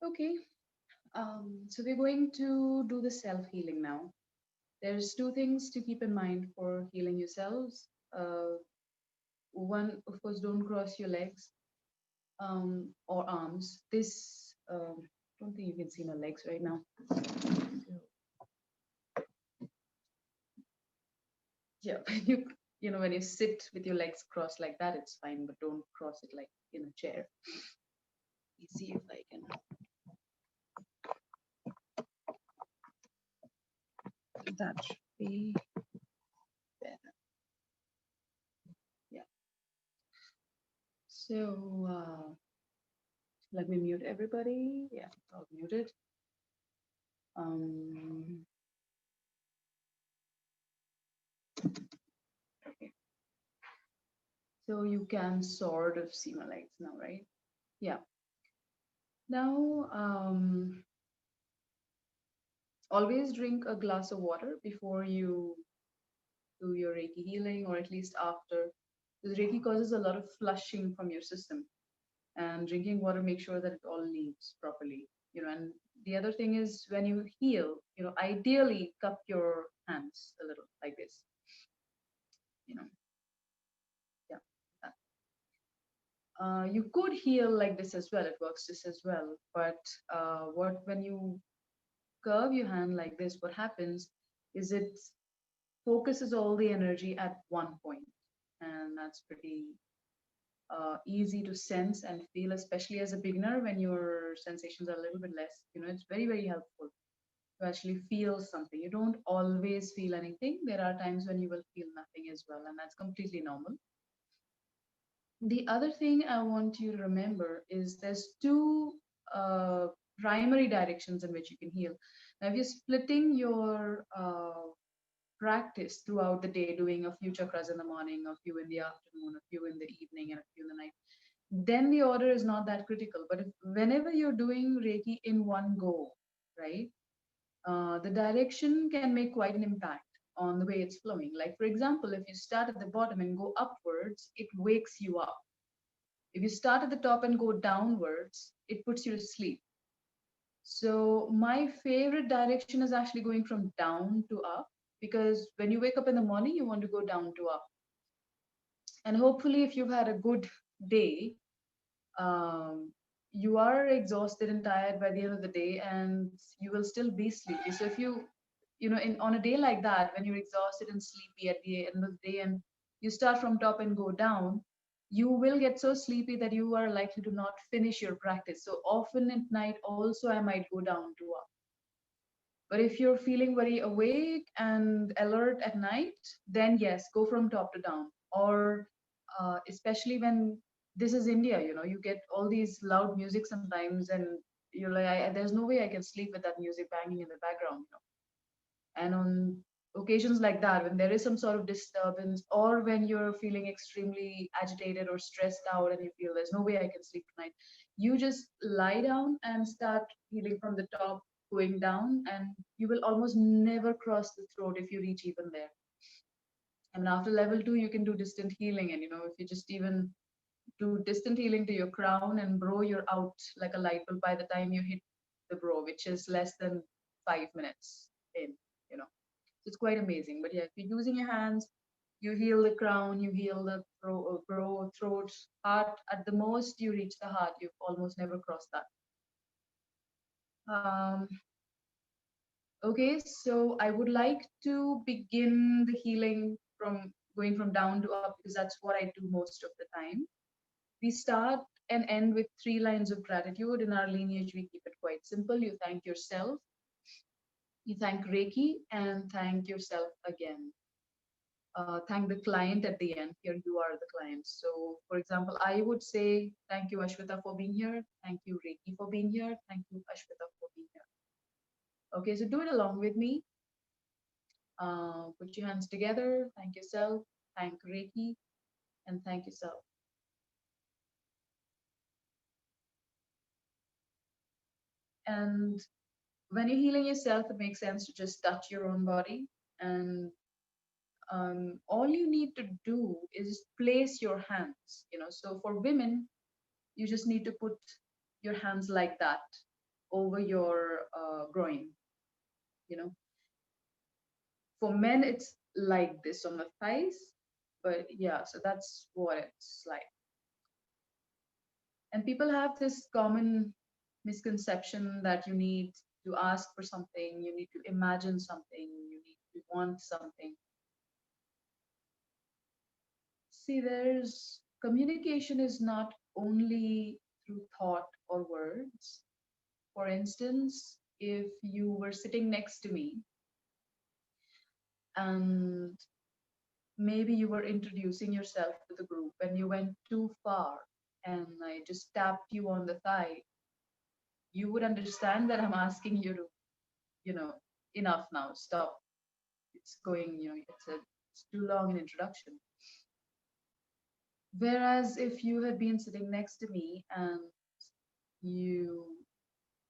Okay, so we're going to do the self-healing now. There's two things to keep in mind for healing yourselves. One, of course, don't cross your legs or arms. This, don't think you can see my legs right now. So, yeah, when you sit with your legs crossed like that, it's fine, but don't cross it like in a chair. Let me see if I can. That should be better. Yeah. So let me mute everybody. Yeah, I'll mute it. Um, okay. So you can sort of see my legs now, right? Yeah. Now, always drink a glass of water before you do your Reiki healing, or at least after. Because Reiki causes a lot of flushing from your system, and drinking water makes sure that it all leaves properly. And the other thing is when you heal, ideally cup your hands a little like this. You know, yeah. You could heal like this as well. It works just as well. But what when you curve your hand like this, what happens is it focuses all the energy at one point, and that's pretty easy to sense and feel, especially as a beginner when your sensations are a little bit less. It's very, very helpful to actually feel something. You don't always feel anything. There are times when you will feel nothing as well, and that's completely normal. The other thing I want you to remember is there's two primary directions in which you can heal. Now, if you're splitting your practice throughout the day, doing a few chakras in the morning, a few in the afternoon, a few in the evening, and a few in the night, then the order is not that critical. But whenever you're doing Reiki in one go, right, the direction can make quite an impact on the way it's flowing. Like, for example, if you start at the bottom and go upwards, it wakes you up. If you start at the top and go downwards, it puts you to sleep. So my favorite direction is actually going from down to up, because when you wake up in the morning, you want to go down to up. And hopefully, if you've had a good day, you are exhausted and tired by the end of the day, and you will still be sleepy. So if on a day like that, when you're exhausted and sleepy at the end of the day, and you start from top and go down, you will get so sleepy that you are likely to not finish your practice. So often at night, also, I might go down to up. But if you're feeling very awake and alert at night, then yes, go from top to down. Or especially when this is India, you get all these loud music sometimes, and you're like, there's no way I can sleep with that music banging in the background. And on occasions like that, when there is some sort of disturbance, or when you're feeling extremely agitated or stressed out, and you feel there's no way I can sleep tonight, you just lie down and start healing from the top, going down, and you will almost never cross the throat if you reach even there. And after level 2, you can do distant healing. And if you just even do distant healing to your crown and brow, you're out like a light bulb by the time you hit the brow, which is less than 5 minutes in, you know. It's quite amazing. But yeah, if you're using your hands, you heal the crown, you heal the brow, throat, heart. At the most, you reach the heart. You've almost never crossed that. Um, okay, so I would like to begin the healing from going from down to up, because that's what I do most of the time. We start and end with 3 lines of gratitude. In our lineage, we keep it quite simple. You thank yourself, you thank Reiki, and thank yourself again. Thank the client at the end. Here you are the client. So, for example, I would say, thank you, Ashwita, for being here. Thank you, Reiki, for being here. Thank you, Ashwita, for being here. Okay, so do it along with me. Put your hands together. Thank yourself. Thank Reiki, and thank yourself. And when you're healing yourself, it makes sense to just touch your own body. And all you need to do is place your hands. So for women, you just need to put your hands like that. over your groin. You know, for men, it's like this on the thighs, but yeah, so that's what it's like. And people have this common misconception that you need to ask for something, you need to imagine something, you need to want something. See, there's communication is not only through thought or words. For instance, if you were sitting next to me and maybe you were introducing yourself to the group and you went too far and I just tapped you on the thigh, you would understand that I'm asking you to, you know, enough now, stop. It's going, it's too long an introduction. Whereas if you had been sitting next to me and you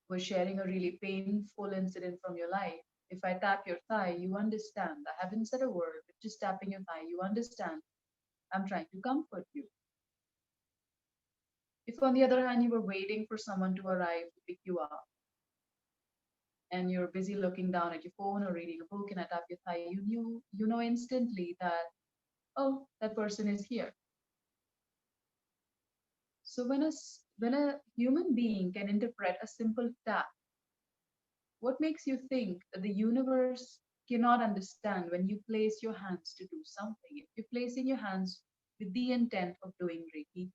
were sharing a really painful incident from your life, if I tap your thigh, you understand. I haven't said a word, but just tapping your thigh, you understand. I'm trying to comfort you. If, on the other hand, you were waiting for someone to arrive to pick you up and you're busy looking down at your phone or reading a book and I tap your thigh, you know instantly that, oh, that person is here. So when a human being can interpret a simple tap, what makes you think that the universe cannot understand when you place your hands to do something? If you're placing your hands with the intent of doing Reiki,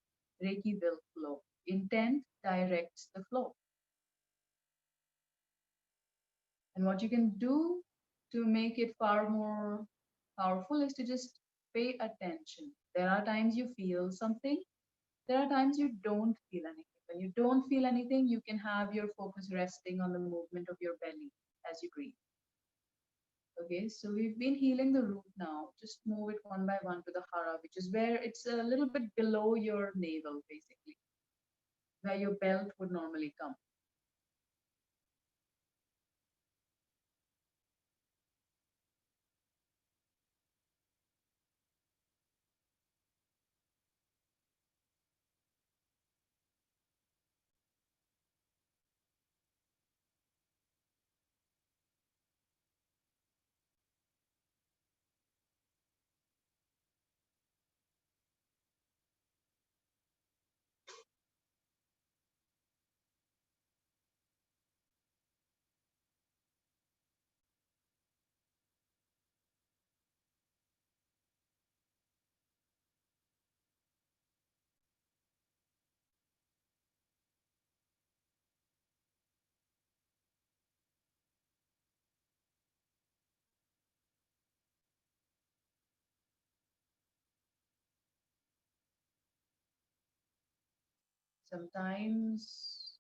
Reiki will flow. Intent directs the flow. And what you can do to make it far more powerful is to just pay attention. There are times you feel something, there are times you don't feel anything. When you don't feel anything, you can have your focus resting on the movement of your belly as you breathe. Okay, so we've been healing the root now. Just move it one by one to the hara, which is where it's a little bit below your navel, basically, where your belt would normally come. Sometimes,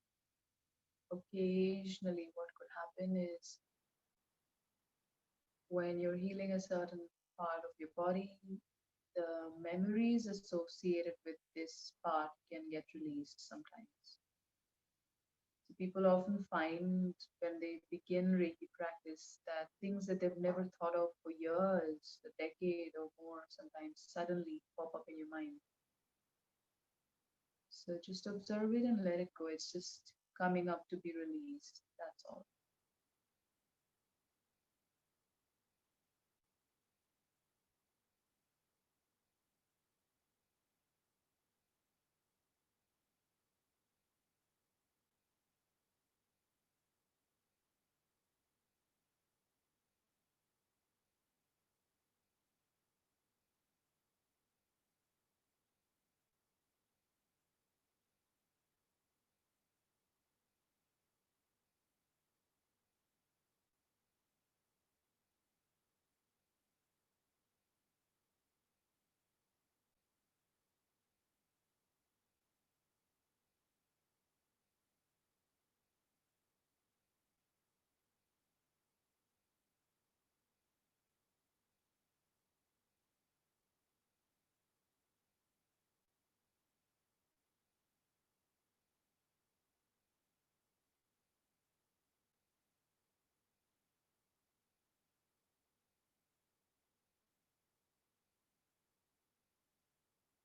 occasionally, what could happen is when you're healing a certain part of your body, the memories associated with this part can get released sometimes. So people often find when they begin Reiki practice that things that they've never thought of for years, a decade or more, sometimes suddenly pop up in your mind. So just observe it and let it go. It's just coming up to be released. That's all.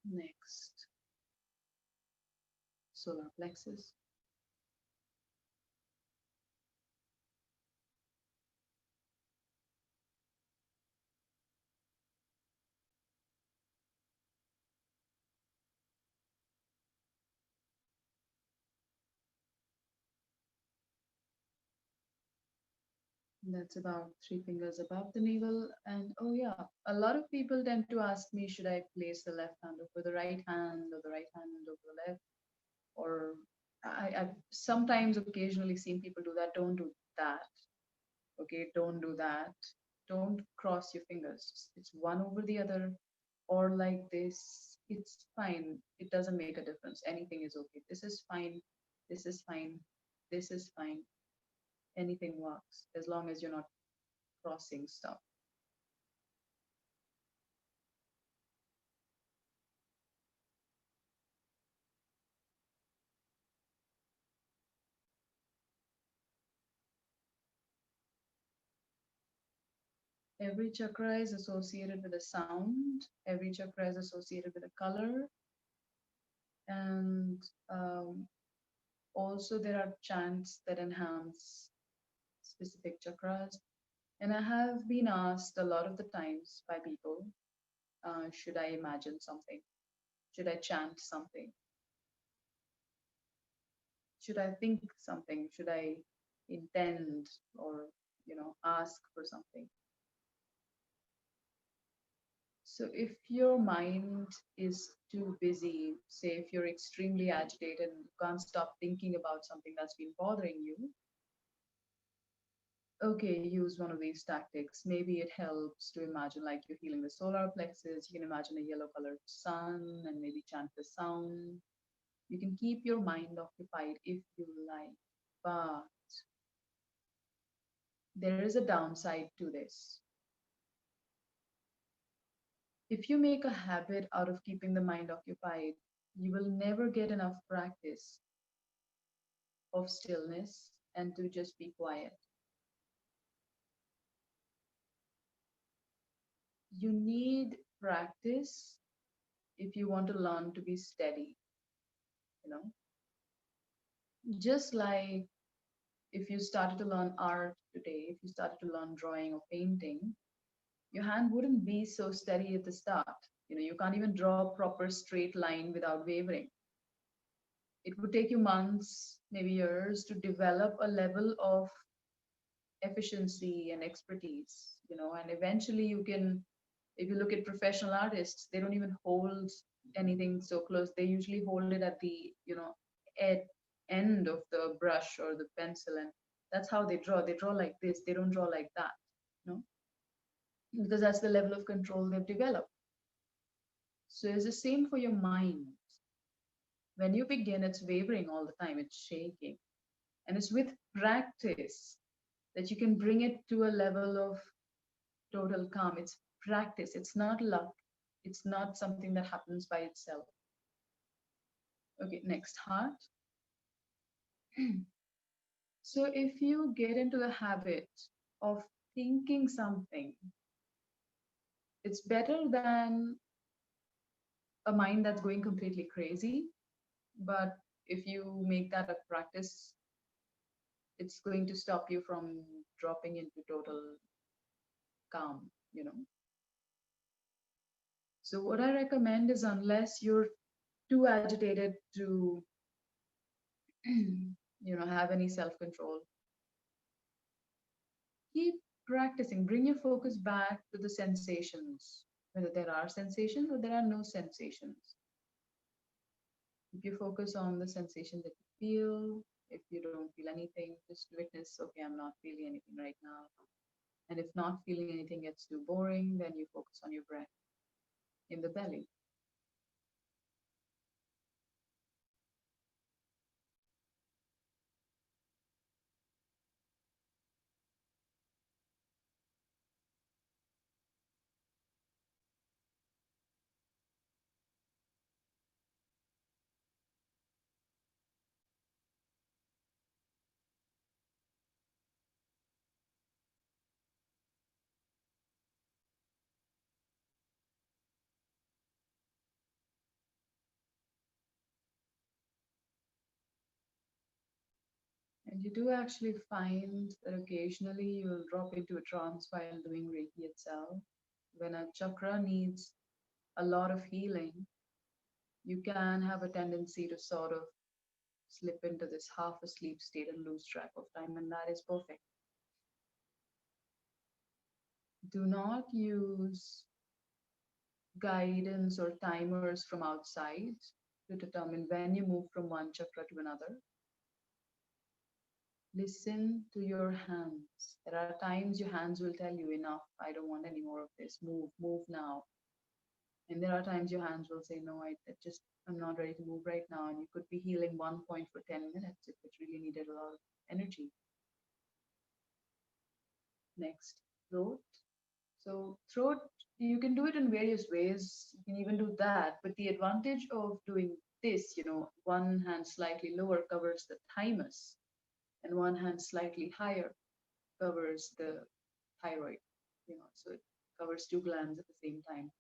Next, solar plexus. That's about 3 fingers above the navel. And oh, yeah, a lot of people tend to ask me, should I place the left hand over the right hand or the right hand over the left? Or I've sometimes occasionally seen people do that. Don't do that. Okay, don't do that. Don't cross your fingers. It's one over the other or like this. It's fine. It doesn't make a difference. Anything is okay. This is fine. This is fine. This is fine. Anything works as long as you're not crossing stuff. Every chakra is associated with a sound, every chakra is associated with a color, and also there are chants that enhance specific chakras. And I have been asked a lot of the times by people, should I imagine something? Should I chant something? Should I think something? Should I intend or, ask for something? So if your mind is too busy, say if you're extremely agitated and you can't stop thinking about something that's been bothering you, okay, use one of these tactics. Maybe it helps to imagine like you're healing the solar plexus. You can imagine a yellow colored sun and maybe chant the sound. You can keep your mind occupied if you like, but there is a downside to this. If you make a habit out of keeping the mind occupied, you will never get enough practice of stillness and to just be quiet. You need practice if you want to learn to be steady, you know. Just like if you started to learn art today, if you started to learn drawing or painting, your hand wouldn't be so steady at the start. You can't even draw a proper straight line without wavering. It would take you months, maybe years, to develop a level of efficiency and expertise, and eventually you can, if you look at professional artists, they don't even hold anything so close. They usually hold it at the, ed- end of the brush or the pencil, and that's how they draw. They draw like this, they don't draw like that, you know, because that's the level of control they've developed. So it's the same for your mind. When you begin, it's wavering all the time, it's shaking. And it's with practice that you can bring it to a level of total calm. It's practice, it's not luck, it's not something that happens by itself. Okay, next, heart. So if you get into the habit of thinking something, it's better than a mind that's going completely crazy. But if you make that a practice, it's going to stop you from dropping into total calm, you know. So what I recommend is, unless you're too agitated to have any self control, keep practicing. Bring your focus back to the sensations, whether there are sensations or there are no sensations. If you focus on the sensation that you feel, if you don't feel anything, just witness, okay, I'm not feeling anything right now. And if not feeling anything gets too boring, then you focus on your breath in the belly. And you do actually find that occasionally you'll drop into a trance while doing Reiki itself. When a chakra needs a lot of healing, you can have a tendency to sort of slip into this half asleep state and lose track of time, and that is perfect. Do not use guidance or timers from outside to determine when you move from one chakra to another. Listen to your hands. There are times your hands will tell you, enough, I don't want any more of this. Move, move now. And there are times your hands will say, no, I'm not ready to move right now. And you could be healing one point for 10 minutes if it really needed a lot of energy. Next, throat. So, throat, you can do it in various ways. You can even do that. But the advantage of doing this, one hand slightly lower covers the thymus, and one hand slightly higher covers the thyroid, so it covers two glands at the same time.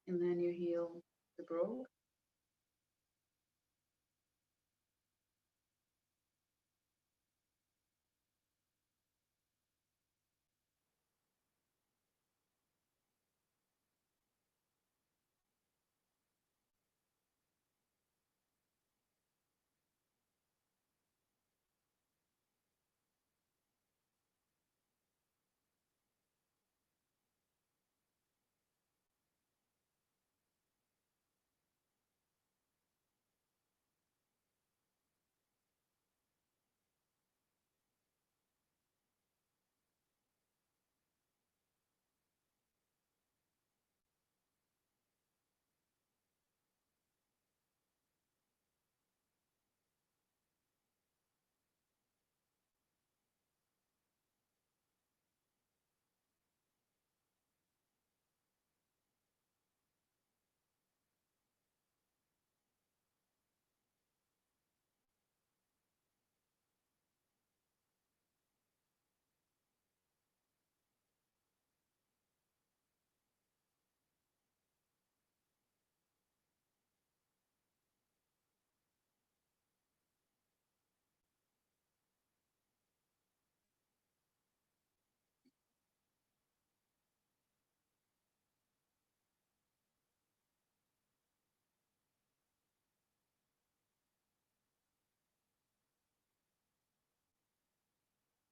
And then you heal the brogue.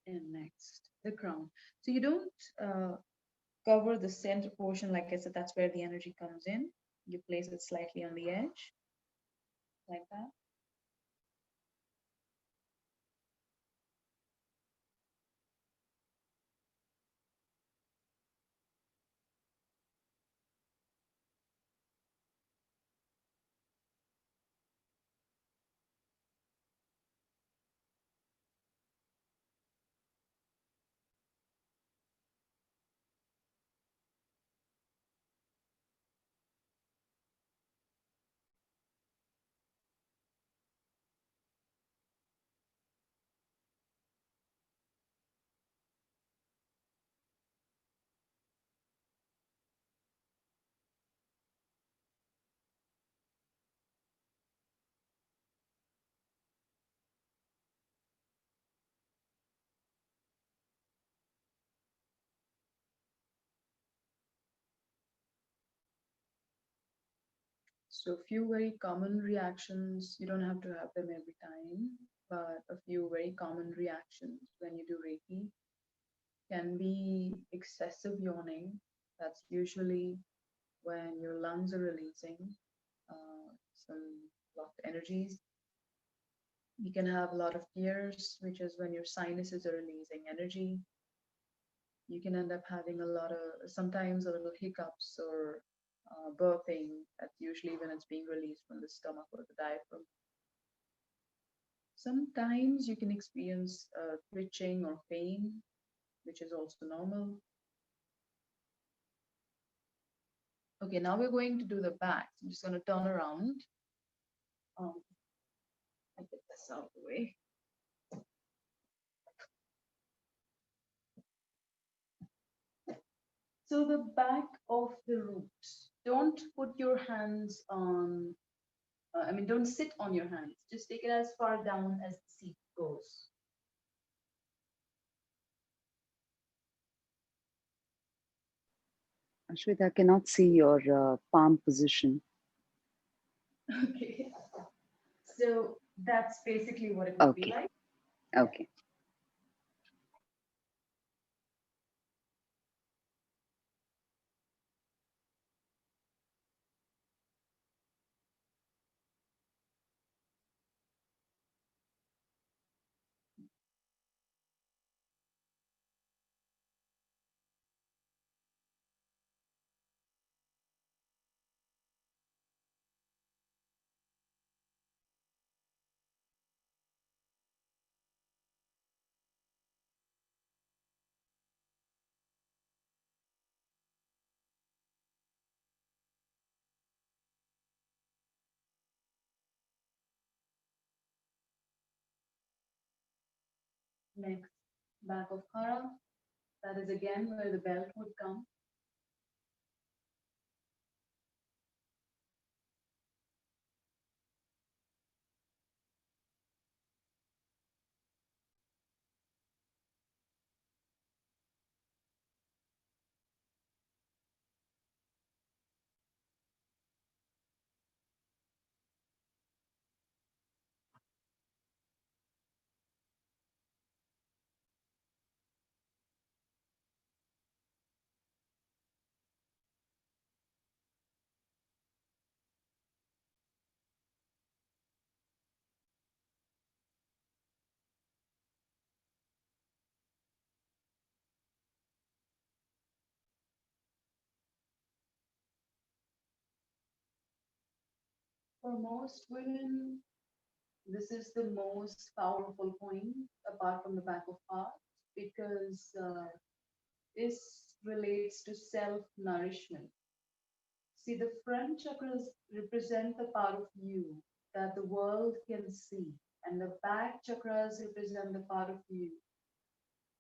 And next, the crown. So you don't cover the center portion. Like I said, that's where the energy comes in. You place it slightly on the edge, like that. So, a few very common reactions, you don't have to have them every time, but a few very common reactions when you do Reiki can be excessive yawning. That's usually when your lungs are releasing some blocked energies. You can have a lot of tears, which is when your sinuses are releasing energy. You can end up having a lot of, sometimes a little hiccups or burping. That's usually when it's being released from the stomach or the diaphragm. Sometimes you can experience twitching or pain, which is also normal. Okay, now we're going to do the back. I'm just going to turn around. Um, I get this out of the way. So the back of the roots. Don't put your hands on, don't sit on your hands. Just take it as far down as the seat goes. Ashwita, I cannot see your palm position. Okay. So that's basically what it would be Okay. like. Okay. Next, back of Hara. That is again where the belt would come. For most women, this is the most powerful point apart from the back of heart because this relates to self nourishment. See, the front chakras represent the part of you that the world can see, and the back chakras represent the part of you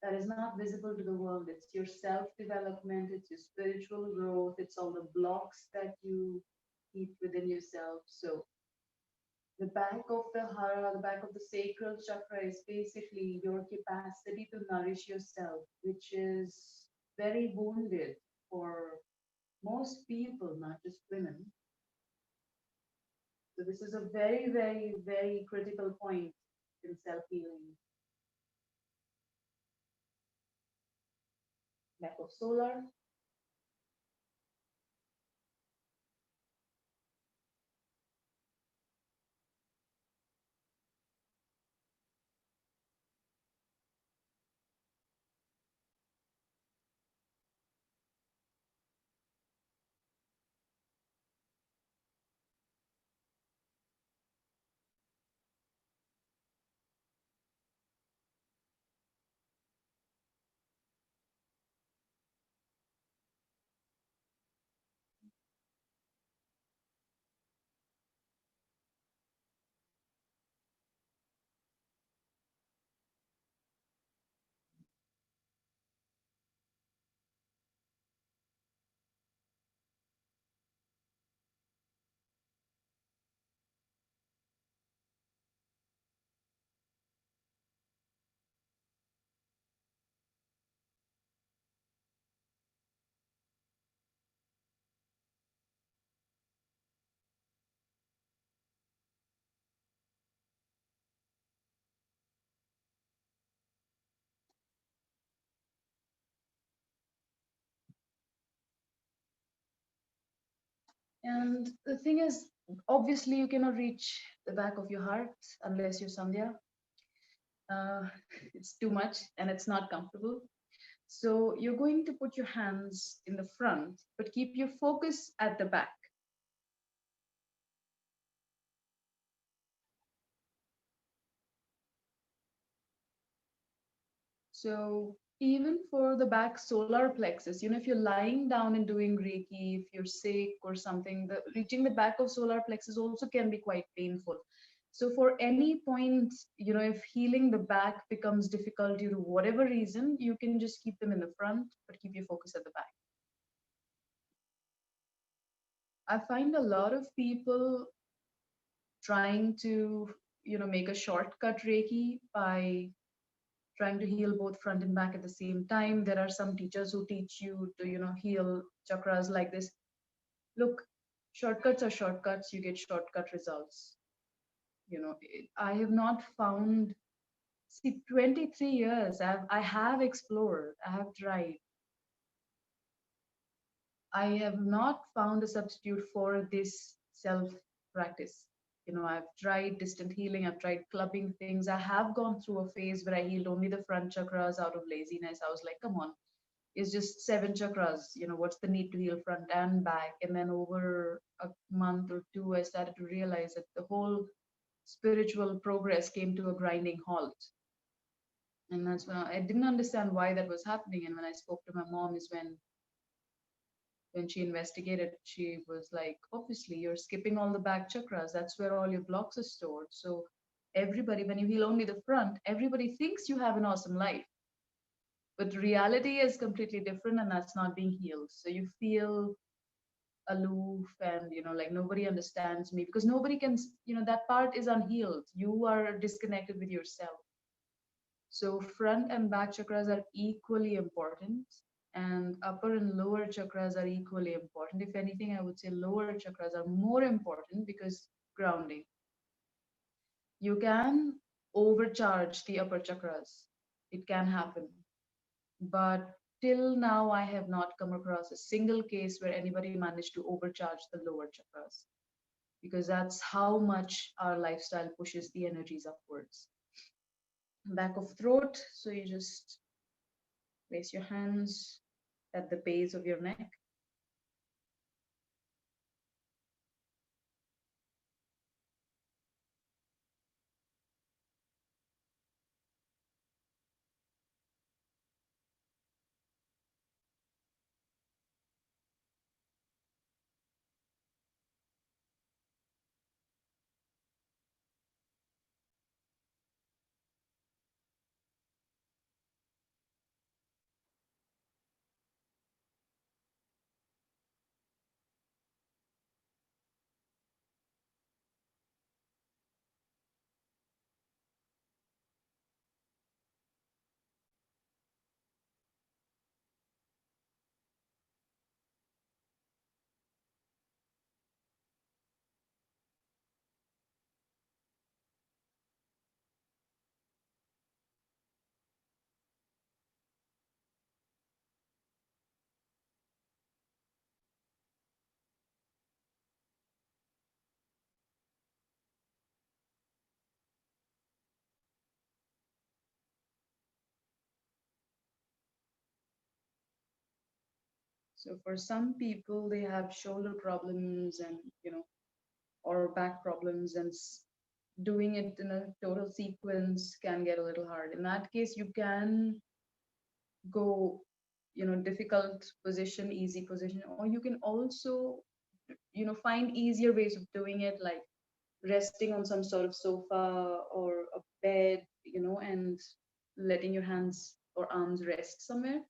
that is not visible to the world. It's your self development, it's your spiritual growth, it's all the blocks that you keep within yourself. So, the back of the hara, the back of the sacral chakra is basically your capacity to nourish yourself, which is very wounded for most people, not just women. So this is a very, very, very critical point in self-healing. Back of solar. And the thing is, obviously, you cannot reach the back of your heart unless you're Sandhya. Uh, it's too much and it's not comfortable. So you're going to put your hands in the front, but keep your focus at the back. So even for the back solar plexus, if you're lying down and doing Reiki, if you're sick or something, reaching the back of solar plexus also can be quite painful. So for any point, if healing the back becomes difficult due to whatever reason, you can just keep them in the front, but keep your focus at the back. I find a lot of people trying to, make a shortcut Reiki by trying to heal both front and back at the same time. There are some teachers who teach you to, heal chakras like this. Look, shortcuts are shortcuts. You get shortcut results. I have not found. See, 23 years. I have explored. I have tried. I have not found a substitute for this self practice. I've tried distant healing, I've tried clubbing things. I have gone through a phase where I healed only the front chakras out of laziness. I was like, come on, it's just seven chakras. What's the need to heal front and back? And then over a month or two, I started to realize that the whole spiritual progress came to a grinding halt. And that's when I didn't understand why that was happening. And when I spoke to my mom, is when she investigated, she was like, obviously, you're skipping all the back chakras. That's where all your blocks are stored. So, everybody, when you heal only the front, everybody thinks you have an awesome life. But reality is completely different, and that's not being healed. So, you feel aloof and, like nobody understands me because nobody can, that part is unhealed. You are disconnected with yourself. So front and back chakras are equally important, and upper and lower chakras are equally important. If anything, I would say lower chakras are more important because grounding. You can overcharge the upper chakras. It can happen. But till now, I have not come across a single case where anybody managed to overcharge the lower chakras because that's how much our lifestyle pushes the energies upwards. Back of throat, so you just place your hands at the base of your neck. So for some people, they have shoulder problems and, or back problems, and doing it in a total sequence can get a little hard. In that case, you can go, difficult position, easy position, or you can also, find easier ways of doing it, like resting on some sort of sofa or a bed, and letting your hands or arms rest somewhere.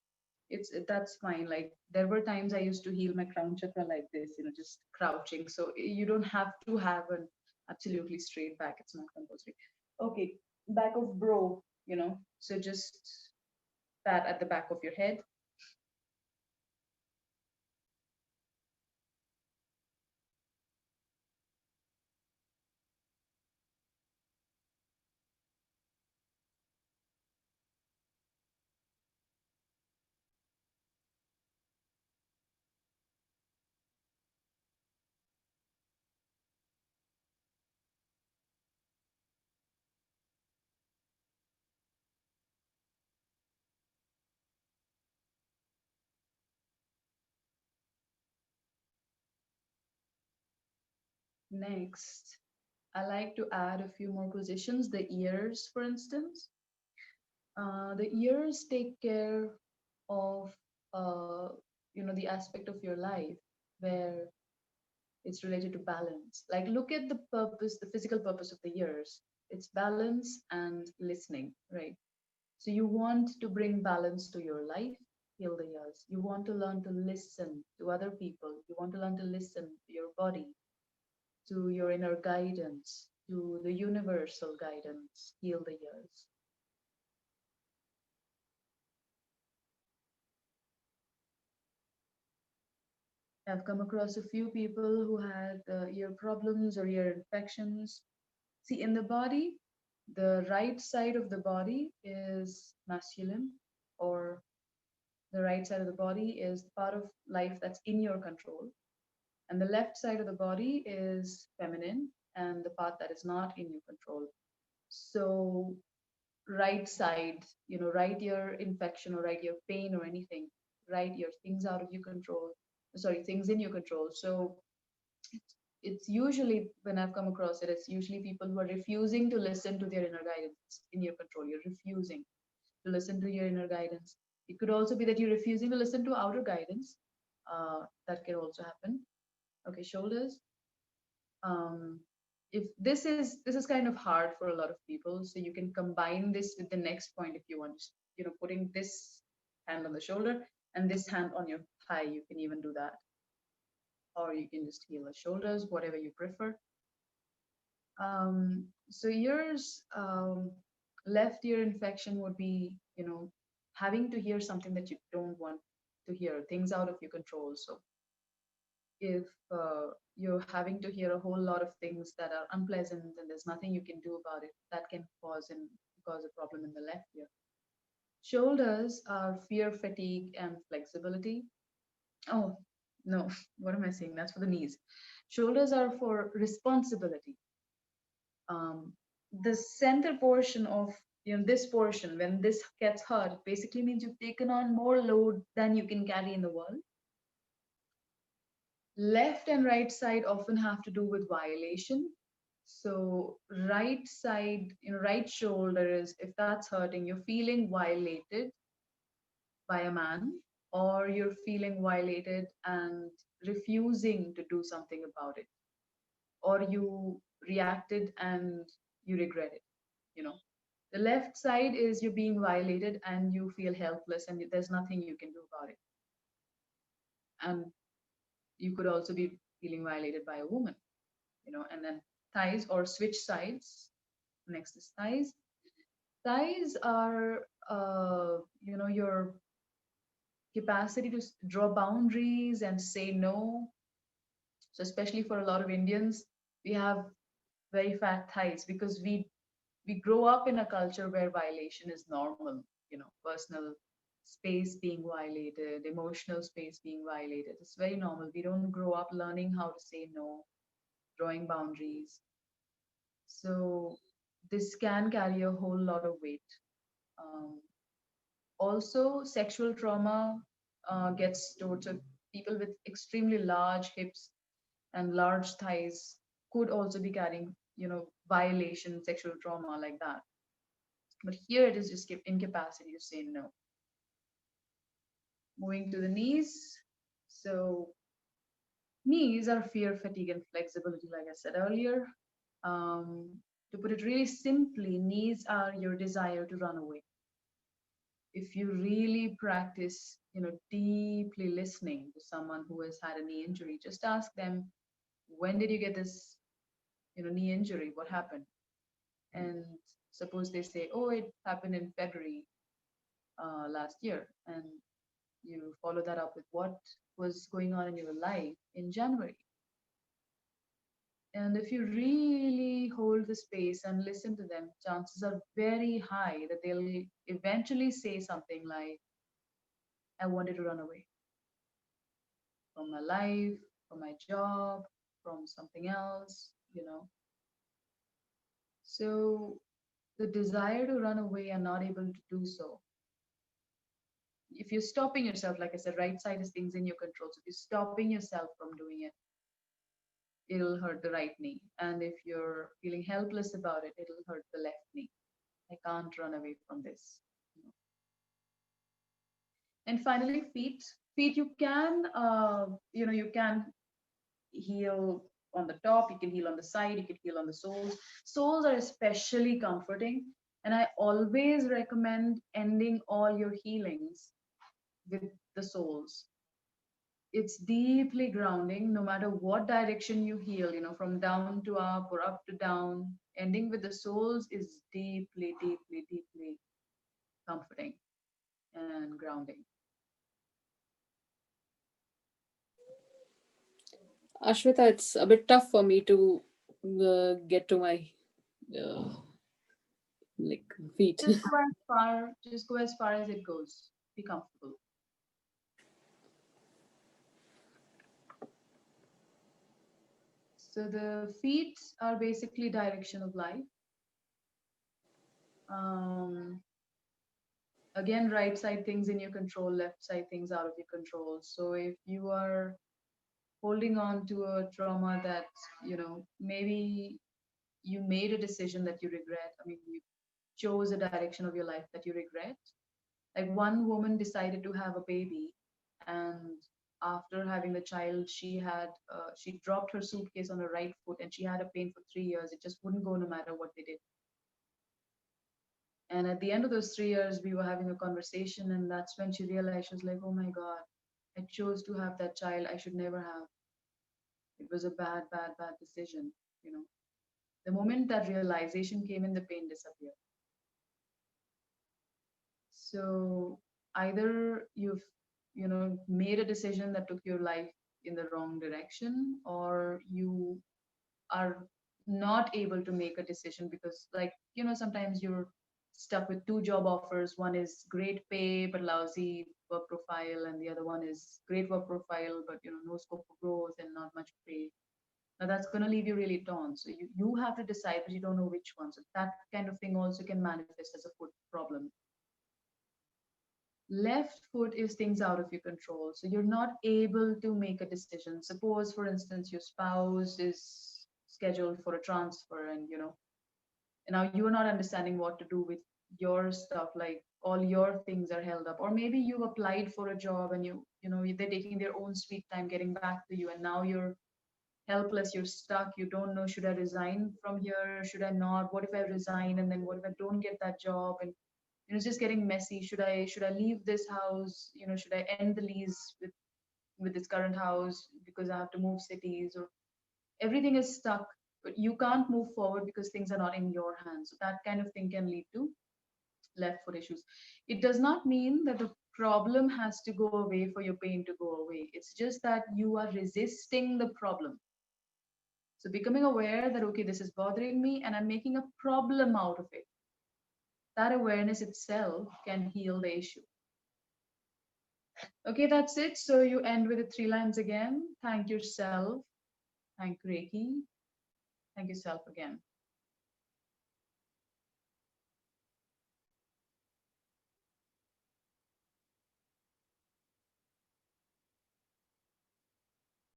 That's fine. Like there were times I used to heal my crown chakra like this, just crouching. So you don't have to have an absolutely straight back. It's not compulsory. Okay, back of bro, so just that at the back of your head. Next, I like to add a few more positions. The ears, for instance. The ears take care of, uh, the aspect of your life where it's related to balance. Like, look at the purpose, the physical purpose of the ears. It's balance and listening, right? So you want to bring balance to your life, heal the ears. You want to learn to listen to other people. You want to learn to listen to your body, to your inner guidance, to the universal guidance, heal the ears. I've come across a few people who had ear problems or ear infections. See, in the body, the right side of the body is masculine, or the right side of the body is the part of life that's in your control. And the left side of the body is feminine and the part that is not in your control. So, right side, right ear infection or right ear pain or anything, right ear things out of your control, sorry, things in your control. So, it's usually, when I've come across it, it's usually people who are refusing to listen to their inner guidance in your control. You're refusing to listen to your inner guidance. It could also be that you're refusing to listen to outer guidance. That can also happen. Okay, shoulders. Um, if this is kind of hard for a lot of people, so you can combine this with the next point if you want. Putting this hand on the shoulder and this hand on your thigh. You can even do that, or you can just heal the shoulders, whatever you prefer. So yours, left ear infection would be, having to hear something that you don't want to hear, things out of your control. So if you're having to hear a whole lot of things that are unpleasant and there's nothing you can do about it, that can cause a problem in the left ear. Shoulders are fear, fatigue, and flexibility. Oh, no, what am I saying? That's for the knees. Shoulders are for responsibility. um, the center portion of, this portion, when this gets hurt, it basically means you've taken on more load than you can carry in the world. Left and right side often have to do with violation. So right side, right shoulder is, if that's hurting, you're feeling violated by a man, or you're feeling violated and refusing to do something about it, or you reacted and you regret it. you know The left side is you're being violated and you feel helpless and there's nothing you can do about it. And you could also be feeling violated by a woman, and then thighs, or switch sides. Next is thighs. Thighs are, your capacity to draw boundaries and say no. So, especially for a lot of Indians, we have very fat thighs because we grow up in a culture where violation is normal, personal space being violated, emotional space being violated. It's very normal. We don't grow up learning how to say no, drawing boundaries. So this can carry a whole lot of weight. Um, Also, sexual trauma gets stored. So people with extremely large hips and large thighs could also be carrying, violation, sexual trauma like that. But here it is just incapacity to say no. Moving to the knees. So knees are fear, fatigue, and flexibility, like I said earlier. To put it really simply, knees are your desire to run away. If you really practice, deeply listening to someone who has had a knee injury, just ask them, when did you get this, knee injury? What happened? And suppose they say, oh, it happened in February last year, and you follow that up with what was going on in your life in January. And if you really hold the space and listen to them, chances are very high that they'll eventually say something like, I wanted to run away from my life, from my job, from something else. So the desire to run away and not able to do so, if you're stopping yourself, like I said, right side is things in your control. So if you're stopping yourself from doing it, it'll hurt the right knee. And if you're feeling helpless about it, it'll hurt the left knee. I can't run away from this. And finally, feet. Feet, you can, you can heal on the top, you can heal on the side, you can heal on the soles. Soles are especially comforting. And I always recommend ending all your healings with the soles. It's deeply grounding no matter what direction you heal, from down to up or up to down. Ending with the soles is deeply, deeply, deeply comforting and grounding. Ashwita, it's a bit tough for me to get to my uh, like feet. Just go as far as it goes. Be comfortable. So the feet are basically direction of life. Um, Again, right side things in your control, left side things out of your control. So if you are holding on to a trauma that, maybe you made a decision that you regret. I mean, you chose a direction of your life that you regret. Like one woman decided to have a baby, and after having the child, she dropped her suitcase on her right foot, and she had a pain for 3 years. It just wouldn't go no matter what they did. And at the end of those 3 years, we were having a conversation, and that's when she realized, she was like, "Oh my God, I chose to have that child. I should never have. It was a bad, bad, bad decision." You know, the moment that realization came in, the pain disappeared. So either you've, made a decision that took your life in the wrong direction, or you are not able to make a decision because, like, sometimes you're stuck with two job offers. One is great pay but lousy work profile, and the other one is great work profile but no scope for growth and not much pay. Now that's going to leave you really torn. So you have to decide, but you don't know which one. So that kind of thing also can manifest as a foot problem. Left foot is things out of your control. So you're not able to make a decision. Suppose, for instance, your spouse is scheduled for a transfer, and and now you are not understanding what to do with your stuff. Like all your things are held up, or maybe you've applied for a job and they're taking their own sweet time getting back to you, and now you're helpless, you're stuck, you don't know, should I resign from here, should I not, what if I resign, and then what if I don't get that job, and it's just getting messy. Should I leave this house, should I end the lease with this current house because I have to move cities, or everything is stuck, but you can't move forward because things are not in your hands. So that kind of thing can lead to left foot issues. It does not mean that the problem has to go away for your pain to go away. It's just that you are resisting the problem. So becoming aware that, okay, this is bothering me and I'm making a problem out of it. That awareness itself can heal the issue. Okay, that's it. So you end with the three lines again. Thank yourself. Thank Reiki. Thank yourself again.